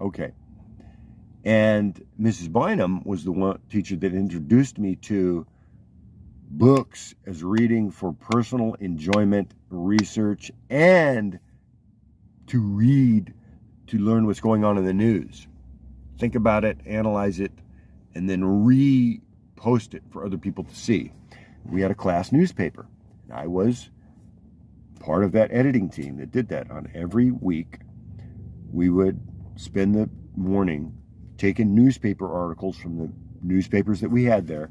Okay. And Mrs. Bynum was the one teacher that introduced me to books as reading for personal enjoyment, research, and to read to learn what's going on in the news. Think about it, analyze it, and then repost it for other people to see. We had a class newspaper. I was part of that editing team that did that. On every week, we would spend the morning taking newspaper articles from the newspapers that we had there.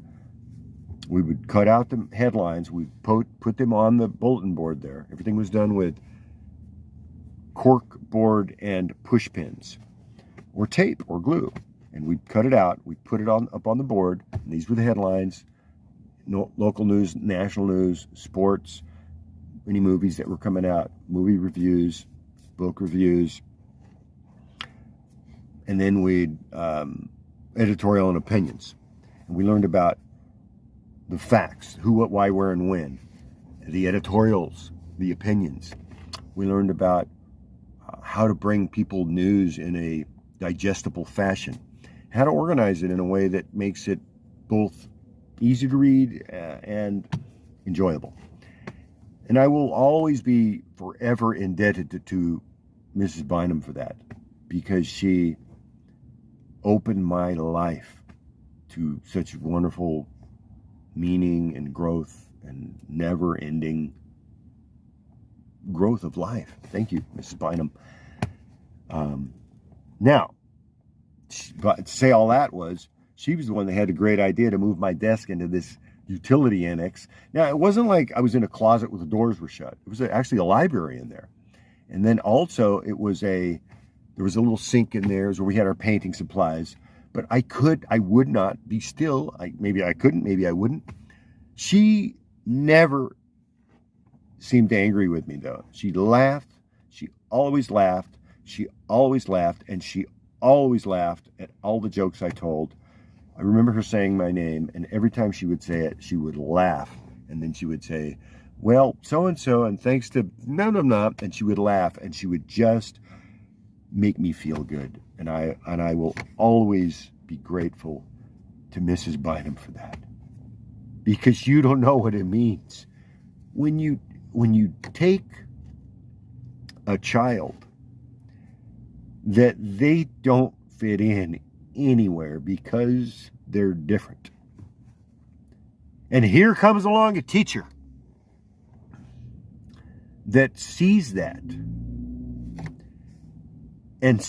We would cut out the headlines. We'd put them on the bulletin board there. Everything was done with cork board and push pins or tape or glue. And we'd cut it out. We'd put it up on the board. And these were the headlines. Local news, national news, sports, any movies that were coming out, movie reviews, book reviews. And then we'd editorial and opinions. And we learned about the facts, who, what, why, where, and when. The editorials, the opinions. We learned about how to bring people news in a digestible fashion. How to organize it in a way that makes it both easy to read and enjoyable. And I will always be forever indebted to Mrs. Bynum for that, because she opened my life to such wonderful meaning and growth and never-ending growth of life. Thank you, Mrs. Bynum. Now, to say all that was, she was the one that had a great idea to move my desk into this utility annex. Now, it wasn't like I was in a closet where the doors were shut. It was actually a library in there. And then also there was a little sink in there where we had our painting supplies. But I would not be still. Maybe I couldn't, maybe I wouldn't. She never seemed angry with me, though. She laughed. She always laughed. She always laughed. And she always laughed at all the jokes I told. I remember her saying my name, and every time she would say it, she would laugh. And then she would say, well, so-and-so, and thanks to no, and she would laugh, and she would just make me feel good. And I will always be grateful to Mrs. Bynum for that. Because you don't know what it means. When you take a child that they don't fit in anywhere because they're different. And here comes along a teacher that sees that and